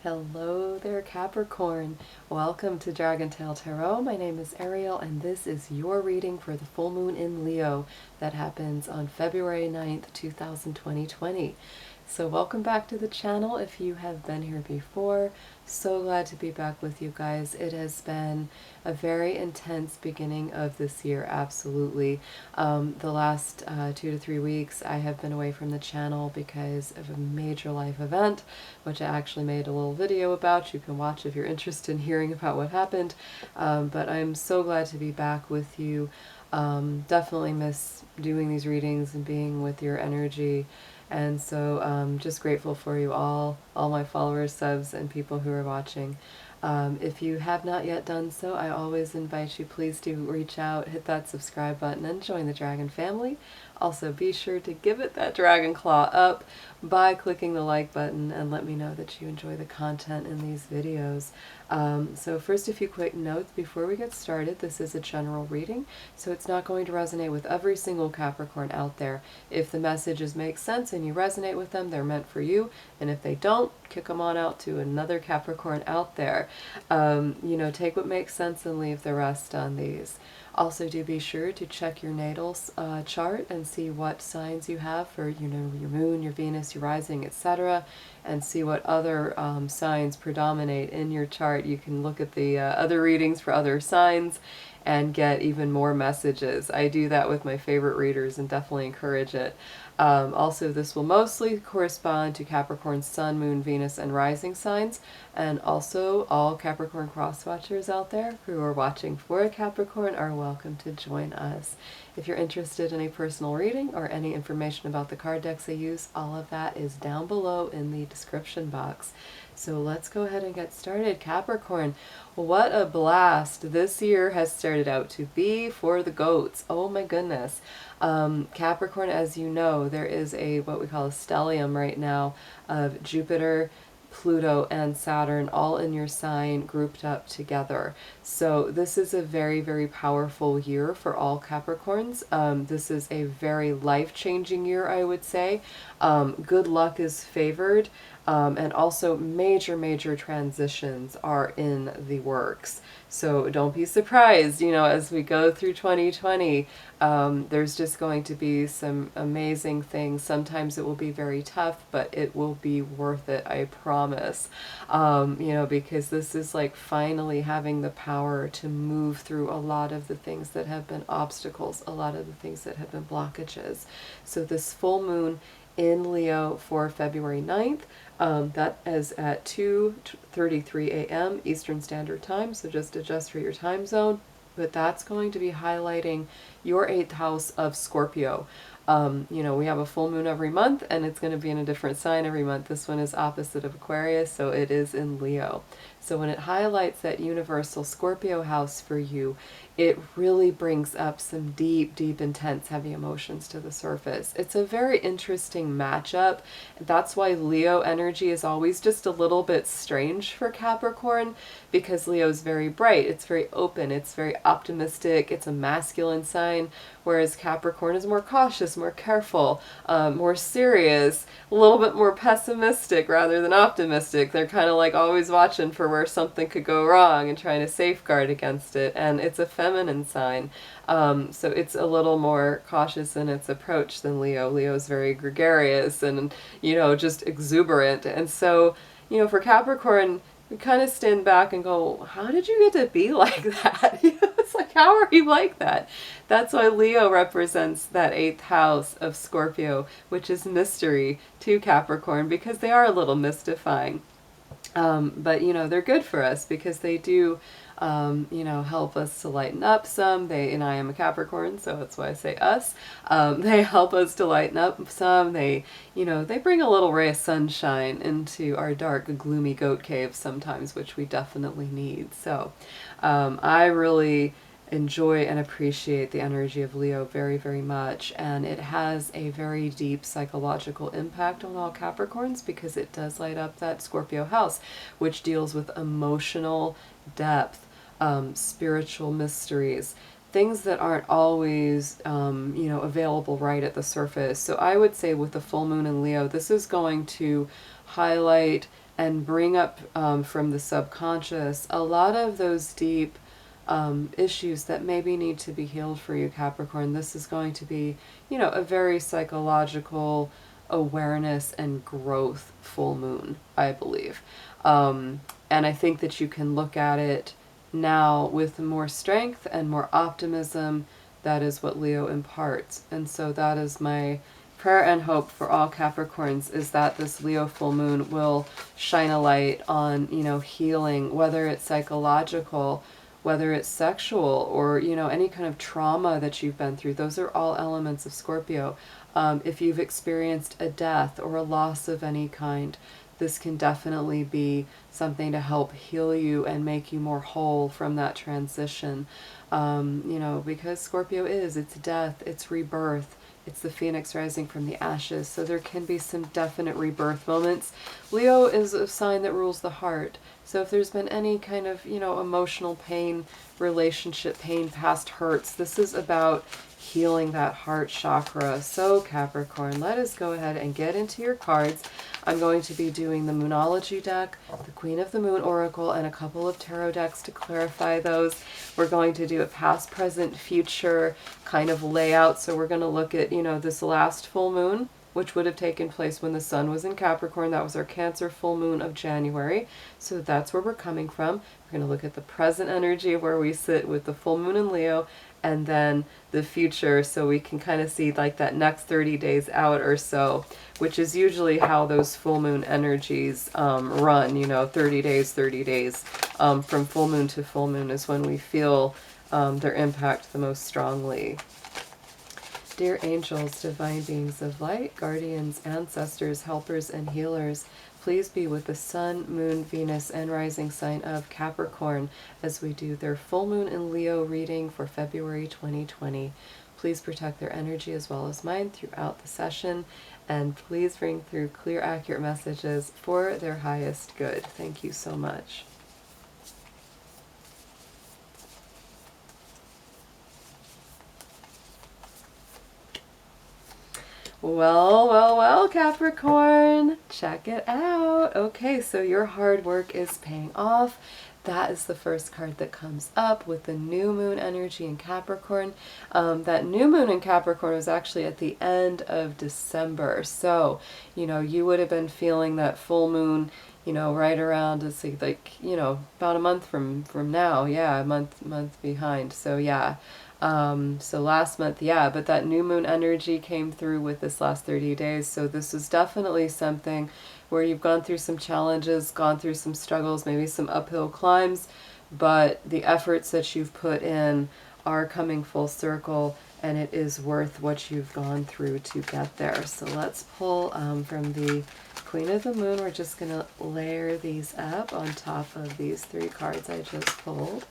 Hello there, Capricorn. Welcome to DragonTaleTarot. My name is Ariel, and this is your reading for the full moon in Leo that happens on February 9th, 2020. So welcome back to the channel if you have been here before. So glad to be back with you guys. It has been a very intense beginning of this year, absolutely. The last 2 to 3 weeks I have been away from the channel because of a major life event, which I actually made a little video about. You can watch if you're interested in hearing about what happened. But I'm so glad to be back with you. Definitely miss doing these readings and being with your energy. And so just grateful for you all my followers, subs, and people who are watching. If you have not yet done so, I always invite you, please do reach out, hit that subscribe button, and join the Dragon family. Also, be sure to give it that dragon claw up by clicking the like button and let me know that you enjoy the content in these videos. So first, a few quick notes before we get started. This is a general reading, so it's not going to resonate with every single Capricorn out there. If the messages make sense and you resonate with them, they're meant for you. And if they don't, kick them on out to another Capricorn out there. Take what makes sense and leave the rest on these. Also, do be sure to check your natal chart and see what signs you have for, your moon, your Venus, your rising, etc., and see what other signs predominate in your chart. You can look at the other readings for other signs and get even more messages. I do that with my favorite readers and definitely encourage it. Also, this will mostly correspond to Capricorn Sun, Moon, Venus, and Rising signs, and also all Capricorn cross-watchers out there who are watching for a Capricorn are welcome to join us. If you're interested in a personal reading or any information about the card decks I use, all of that is down below in the description box. So let's go ahead and get started. Capricorn, what a blast this year has started out to be for the goats. Oh my goodness. Capricorn, as you know, there is what we call a stellium right now of Jupiter, Pluto, and Saturn all in your sign grouped up together. So this is a very, very powerful year for all Capricorns. This is a very life-changing year, I would say. Good luck is favored. And also major transitions are in the works. So don't be surprised, as we go through 2020, there's just going to be some amazing things. Sometimes it will be very tough, but it will be worth it, I promise. Because this is like finally having the power to move through a lot of the things that have been obstacles, a lot of the things that have been blockages. So this full moon in Leo for February 9th. That is at 2:33 a.m. Eastern Standard Time, so just adjust for your time zone. But that's going to be highlighting your 8th house of Scorpio. We have a full moon every month, and it's going to be in a different sign every month. This one is opposite of Aquarius, so it is in Leo. So when it highlights that universal Scorpio house for you, it really brings up some deep, intense, heavy emotions to the surface. It's a very interesting matchup. That's why Leo energy is always just a little bit strange for Capricorn, because Leo is very bright, it's very open, it's very optimistic, it's a masculine sign, whereas Capricorn is more cautious, more careful, more serious, a little bit more pessimistic rather than optimistic. They're kind of like always watching for where something could go wrong and trying to safeguard against it, and it's a feminine sign. So it's a little more cautious in its approach than Leo. Leo's very gregarious and, just exuberant. And so, for Capricorn, we kind of stand back and go, how did you get to be like that? It's like, how are you like that? That's why Leo represents that 8th house of Scorpio, which is mystery to Capricorn, because they are a little mystifying. But, they're good for us because they do, help us to lighten up some. And I am a Capricorn, so that's why I say us. They help us to lighten up some. They bring a little ray of sunshine into our dark, gloomy goat cave sometimes, which we definitely need. So I really enjoy and appreciate the energy of Leo very, very much, and it has a very deep psychological impact on all Capricorns because it does light up that Scorpio house, which deals with emotional depth, spiritual mysteries, things that aren't always available right at the surface. So I would say with the full moon in Leo, this is going to highlight and bring up from the subconscious a lot of those deep issues that maybe need to be healed for you, Capricorn. This is going to be, a very psychological awareness and growth full moon, I believe. And I think that you can look at it now with more strength and more optimism. That is what Leo imparts. And so that is my prayer and hope for all Capricorns, is that this Leo full moon will shine a light on, healing, whether it's psychological, whether it's sexual, or, any kind of trauma that you've been through. Those are all elements of Scorpio. If you've experienced a death or a loss of any kind, this can definitely be something to help heal you and make you more whole from that transition. Because Scorpio it's death, it's rebirth, it's the phoenix rising from the ashes. So there can be some definite rebirth moments. Leo is a sign that rules the heart. So if there's been any kind of, emotional pain, relationship pain, past hurts, this is about healing that heart chakra. So Capricorn, let us go ahead and get into your cards. I'm going to be doing the Moonology deck, the Queen of the Moon Oracle, and a couple of tarot decks to clarify those. We're going to do a past, present, future kind of layout. So we're going to look at, this last full moon, which would have taken place when the sun was in Capricorn. That was our Cancer full moon of January. So that's where we're coming from. We're going to look at the present energy of where we sit with the full moon in Leo, and then the future, so we can kind of see like that next 30 days out or so, which is usually how those full moon energies run, 30 days. From full moon to full moon is when we feel their impact the most strongly. Dear angels, divine beings of light, guardians, ancestors, helpers, and healers, please be with the sun, moon, Venus, and rising sign of Capricorn as we do their full moon in Leo reading for February 2020. Please protect their energy as well as mine throughout the session, and please bring through clear, accurate messages for their highest good. Thank you so much. Well, Capricorn, check it out. Okay, so your hard work is paying off. That is the first card that comes up with the new moon energy in Capricorn. That new moon in Capricorn was actually at the end of December. So, you would have been feeling that full moon, right around, let's see, about a month from now. Yeah, a month behind. So yeah. So last month, yeah, but that new moon energy came through with this last 30 days. So this is definitely something where you've gone through some challenges, gone through some struggles, maybe some uphill climbs, but the efforts that you've put in are coming full circle, and it is worth what you've gone through to get there. So let's pull from the Queen of the Moon. We're just going to layer these up on top of these 3 cards I just pulled.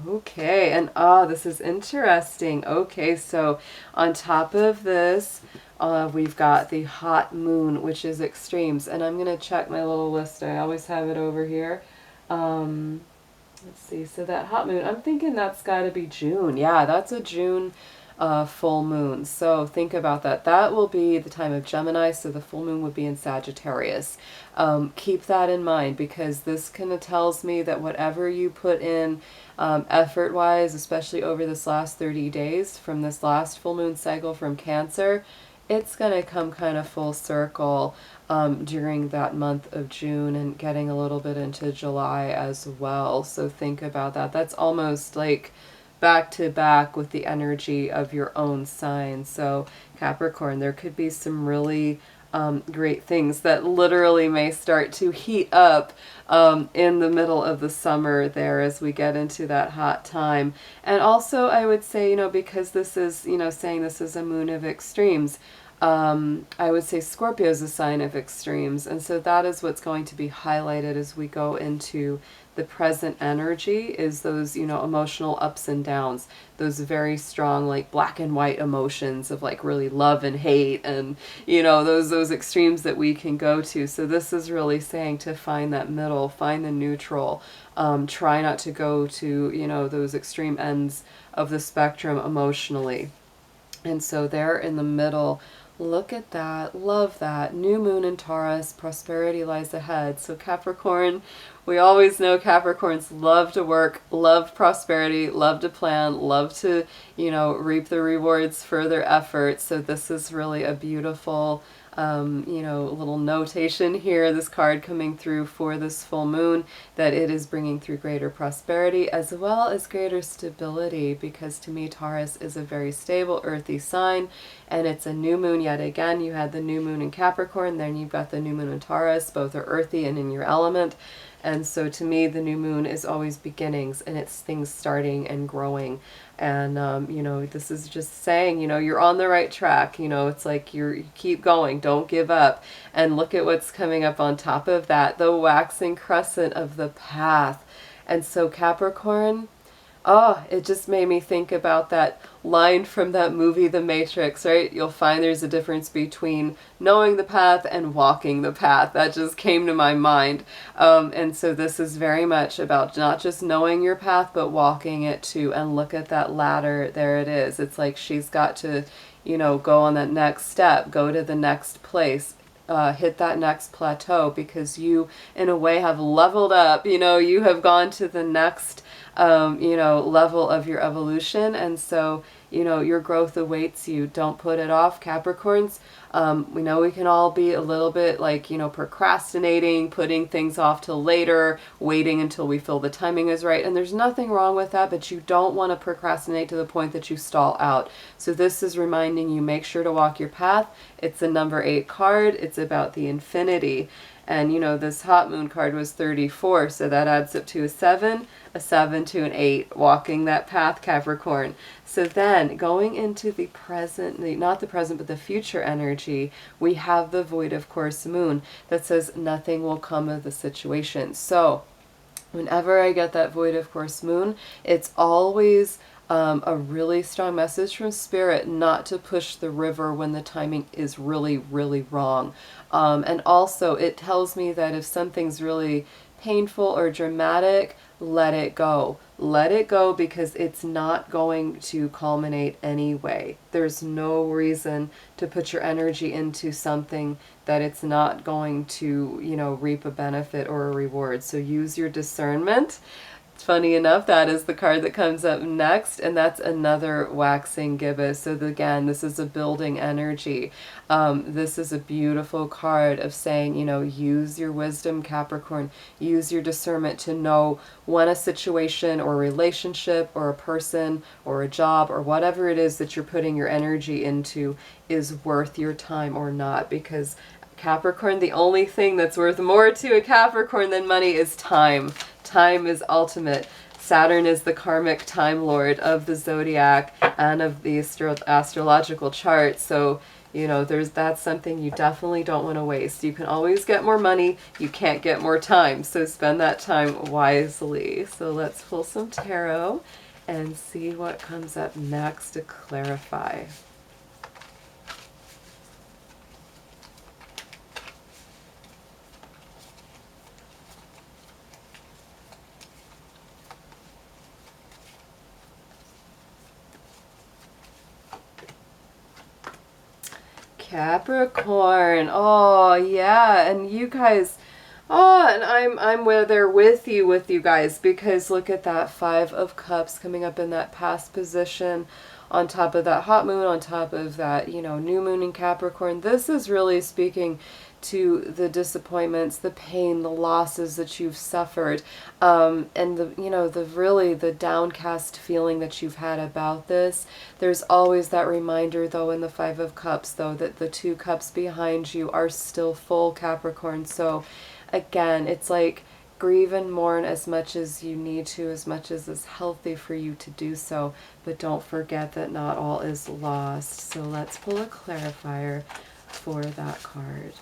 Okay, and this is interesting. Okay, so on top of this, we've got the hot moon, which is extremes. And I'm going to check my little list. I always have it over here. Let's see, so that hot moon, I'm thinking that's got to be June. Yeah, that's a June full moon. So think about that. That will be the time of Gemini, so the full moon would be in Sagittarius. Keep that in mind, because this kind of tells me that whatever you put in effort-wise, especially over this last 30 days from this last full moon cycle from Cancer, it's going to come kind of full circle during that month of June and getting a little bit into July as well. So think about that. That's almost like back to back with the energy of your own sign. So Capricorn, there could be some really great things that literally may start to heat up in the middle of the summer there as we get into that hot time. And also I would say, because this is, saying this is a moon of extremes, I would say Scorpio is a sign of extremes. And so that is what's going to be highlighted as we go into the present energy, is those, you know, emotional ups and downs, those very strong, like black and white emotions of like really love and hate, and, you know, those extremes that we can go to. So this is really saying to find that middle, find the neutral, try not to go to, you know, those extreme ends of the spectrum emotionally. And so there in the middle, look at that, love that. New moon in Taurus, prosperity lies ahead. So Capricorn, we always know Capricorns love to work, love prosperity, love to plan, love to, you know, reap the rewards for their efforts. So this is really a beautiful, you know, little notation here, this card coming through for this full moon, that it is bringing through greater prosperity as well as greater stability, because to me Taurus is a very stable earthy sign, and it's a new moon yet again. You had the new moon in Capricorn, then you've got the new moon in Taurus. Both are earthy and in your element. And so to me, the new moon is always beginnings, and it's things starting and growing. And, you know, this is just saying, you know, you're on the right track. You know, it's like you keep going, don't give up. And look at what's coming up on top of that, the waxing crescent of the path. And so Capricorn, oh, it just made me think about that line from that movie, The Matrix, right? You'll find there's a difference between knowing the path and walking the path. That just came to my mind. And so this is very much about not just knowing your path, but walking it too. And look at that ladder. There it is. It's like she's got to, you know, go on that next step, go to the next place. Hit that next plateau, because you in a way have leveled up, you know, you have gone to the next you know, level of your evolution. And so, you know, your growth awaits you. Don't put it off, Capricorns. We know we can all be a little bit like, you know, procrastinating, putting things off till later, waiting until we feel the timing is right. And there's nothing wrong with that, but you don't want to procrastinate to the point that you stall out. So this is reminding you, make sure to walk your path. It's the number 8 card. It's about the infinity. And, you know, this hot moon card was 34, so that adds up to a 7 to an 8, walking that path, Capricorn. So then, going into the present, not the present, but the future energy, we have the void of course moon that says nothing will come of the situation. So, whenever I get that void of course moon, it's always a really strong message from Spirit not to push the river when the timing is really, really wrong. And also it tells me that if something's really painful or dramatic, let it go. Let it go, because it's not going to culminate anyway. There's no reason to put your energy into something that it's not going to, you know, reap a benefit or a reward. So use your discernment. Funny enough, that is the card that comes up next, and that's another waxing gibbous. So again, this is a building energy. This is a beautiful card of saying, you know, use your wisdom, Capricorn. Use your discernment to know when a situation or a relationship or a person or a job or whatever it is that you're putting your energy into is worth your time or not. Because Capricorn, the only thing that's worth more to a Capricorn than money is time. Time is ultimate. Saturn is the karmic time lord of the zodiac and of the astrological chart. So, you know, that's something you definitely don't want to waste. You can always get more money. You can't get more time. So spend that time wisely. So let's pull some tarot and see what comes up next to clarify. Capricorn, oh yeah, and you guys, oh, and I'm there with you guys, because look at that 5 of Cups coming up in that past position, on top of that hot moon, on top of that, you know, new moon in Capricorn. This is really speaking to the disappointments, the pain, the losses that you've suffered, and the, you know, the downcast feeling that you've had about this. There's always that reminder, though, in the 5 of Cups, though, that the 2 cups behind you are still full, Capricorn. So again, it's like, grieve and mourn as much as you need to, as much as is healthy for you to do so, but don't forget that not all is lost. So let's pull a clarifier for that card.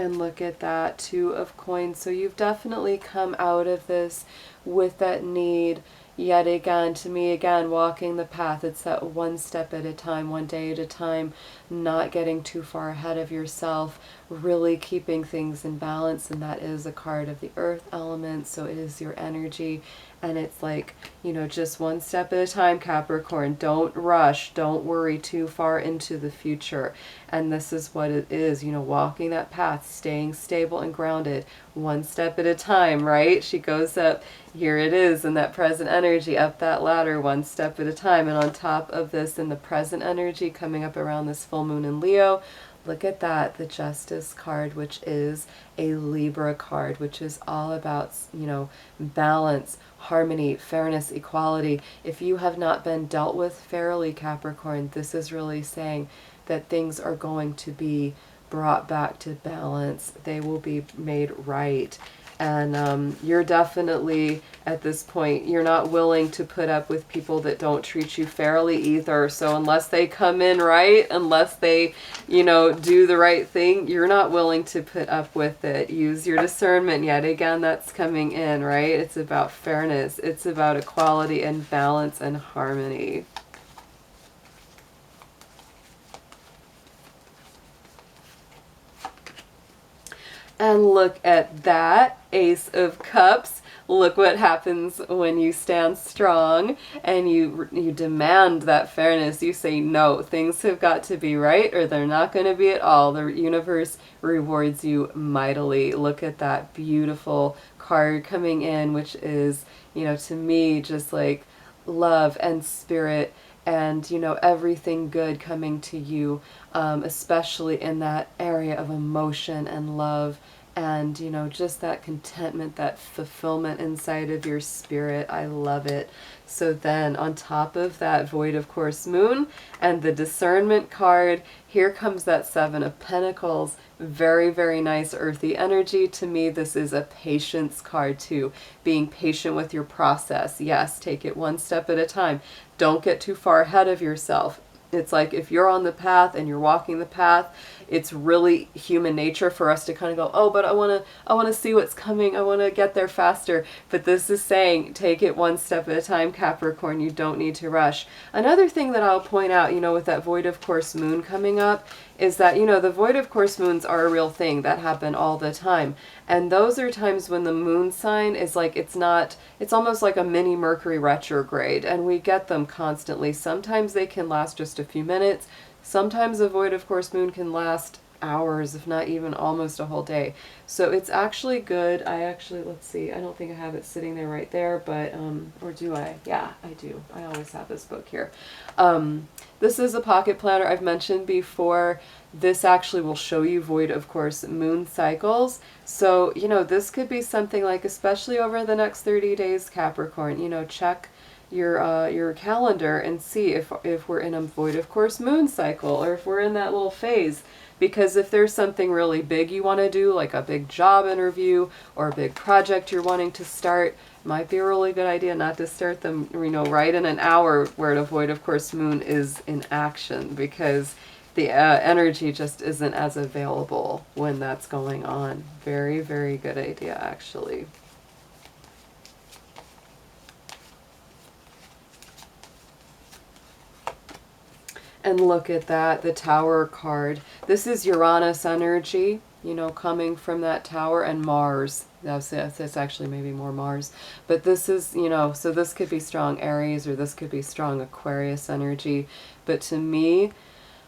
And look at that, Two of Coins. So you've definitely come out of this with that need. Yet again, to me, again, walking the path, it's that one step at a time, one day at a time, not getting too far ahead of yourself, really keeping things in balance. And that is a card of the earth element, so it is your energy. And it's like, you know, just one step at a time, Capricorn. Don't rush. Don't worry too far into the future. And this is what it is, you know, walking that path, staying stable and grounded, one step at a time, right? She goes up, here it is in that present energy, up that ladder, one step at a time. And on top of this, in the present energy, coming up around this full moon in Leo, look at that, the Justice card, which is a Libra card, which is all about, you know, balance, harmony, fairness, equality. If you have not been dealt with fairly, Capricorn, this is really saying that things are going to be brought back to balance. They will be made right. And you're definitely, at this point, you're not willing to put up with people that don't treat you fairly either. So unless they come in right, unless they, you know, do the right thing, you're not willing to put up with it. Use your discernment. Yet again, that's coming in, right? It's about fairness. It's about equality and balance and harmony. And look at that, Ace of Cups. Look what happens when you stand strong and you demand that fairness. You say, no, things have got to be right or they're not going to be at all. The universe rewards you mightily. Look at that beautiful card coming in, which is, you know, to me, just like love and spirit and, you know, everything good coming to you, especially in that area of emotion and love and, you know, just that contentment, that fulfillment inside of your spirit. I love it. So then on top of that Void of Course Moon and the Discernment card, here comes that Seven of Pentacles. Very, very nice earthy energy. To me, this is a patience card too. Being patient with your process. Yes, take it one step at a time. Don't get too far ahead of yourself. It's like if you're on the path and you're walking the path, it's really human nature for us to kind of go, oh, but I want to see what's coming. I want to get there faster. But this is saying, take it one step at a time, Capricorn. You don't need to rush. Another thing that I'll point out, you know, with that Void of Course Moon coming up is that, you know, the Void of Course Moons are a real thing that happen all the time. And those are times when the moon sign is like, it's almost like a mini Mercury retrograde. And we get them constantly. Sometimes they can last just a few minutes. Sometimes a Void of Course Moon can last hours, if not even almost a whole day. So it's actually good. Let's see, I don't think I have it sitting there right there, but, or do I? Yeah, I do. I always have this book here. This is a pocket planner I've mentioned before. This actually will show you Void of Course Moon cycles. So, you know, this could be something like, especially over the next 30 days, Capricorn, you know, check your calendar and see if we're in a Void of Course Moon cycle or if we're in that little phase. Because if there's something really big you want to do, like a big job interview or a big project you're wanting to start, might be a really good idea not to start them, you know, right in an hour where the Void of Course Moon is in action, because the energy just isn't as available when that's going on. Very, very good idea, actually. And look at that, the Tower card. This is Uranus energy, you know, coming from that Tower, and Mars. That's actually maybe more Mars. But this is, you know, so this could be strong Aries or this could be strong Aquarius energy. But to me,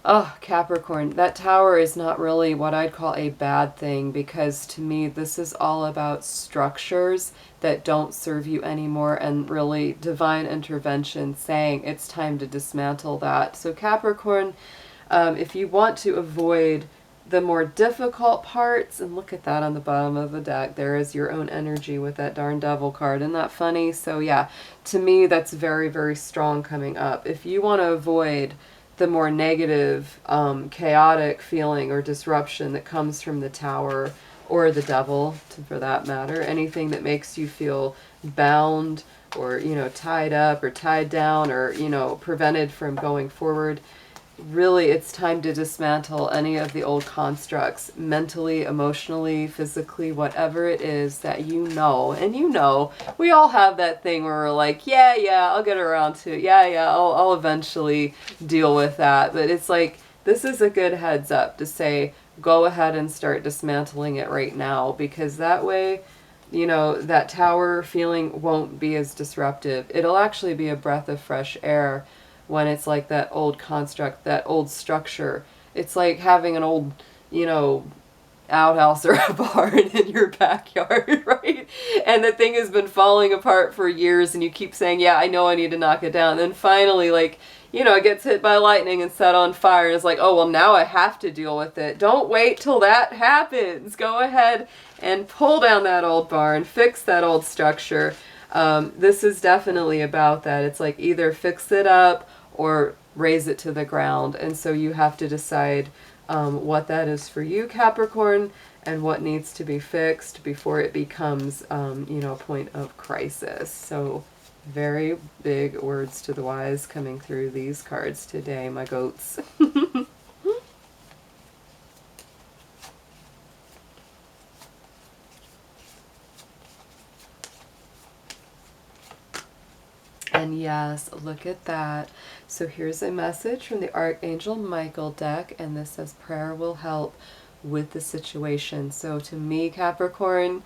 oh, Capricorn, that Tower is not really what I'd call a bad thing, because to me this is all about structures that don't serve you anymore and really divine intervention saying it's time to dismantle that. So Capricorn, if you want to avoid the more difficult parts, and look at that on the bottom of the deck, there is your own energy with that darn devil card. Isn't that funny? So yeah, to me, that's very, very strong coming up. If you want to avoid the more negative, chaotic feeling or disruption that comes from the Tower or the devil, for that matter, anything that makes you feel bound or, you know, tied up or tied down or, you know, prevented from going forward, really, it's time to dismantle any of the old constructs, mentally, emotionally, physically, whatever it is that you know. And you know, we all have that thing where we're like, yeah, I'll get around to it. Yeah, I'll eventually deal with that. But it's like, this is a good heads up to say, go ahead and start dismantling it right now, because that way, you know, that Tower feeling won't be as disruptive. It'll actually be a breath of fresh air when it's like that old construct, that old structure. It's like having an old, you know, outhouse or a barn in your backyard, right? And the thing has been falling apart for years and you keep saying, yeah, I know I need to knock it down. And then finally, like, you know, it gets hit by lightning and set on fire. And it's like, oh, well, now I have to deal with it. Don't wait till that happens. Go ahead and pull down that old barn, fix that old structure. This is definitely about that. It's like either fix it up or raise it to the ground. And so you have to decide what that is for you, Capricorn, and what needs to be fixed before it becomes, you know, a point of crisis. So very big words to the wise coming through these cards today, my goats. And yes, look at that. So here's a message from the Archangel Michael deck, and this says prayer will help with the situation. So to me, Capricorn,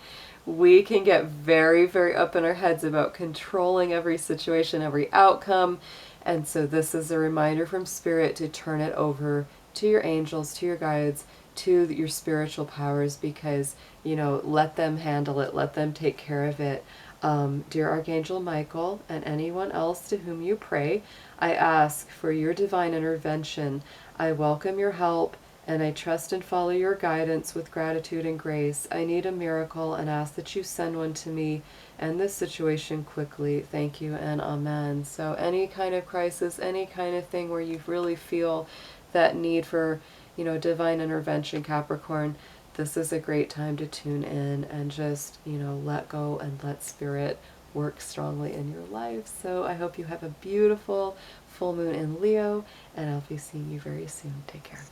we can get very, very up in our heads about controlling every situation, every outcome. And so this is a reminder from Spirit to turn it over to your angels, to your guides, to your spiritual powers, because, you know, let them handle it, let them take care of it. Dear Archangel Michael and anyone else to whom you pray, I ask for your divine intervention. I welcome your help and I trust and follow your guidance with gratitude and grace. I need a miracle and ask that you send one to me and this situation quickly. Thank you and amen. So any kind of crisis, any kind of thing where you really feel that need for, you know, divine intervention, Capricorn, this is a great time to tune in and just, you know, let go and let Spirit work strongly in your life. So I hope you have a beautiful full moon in Leo, and I'll be seeing you very soon. Take care.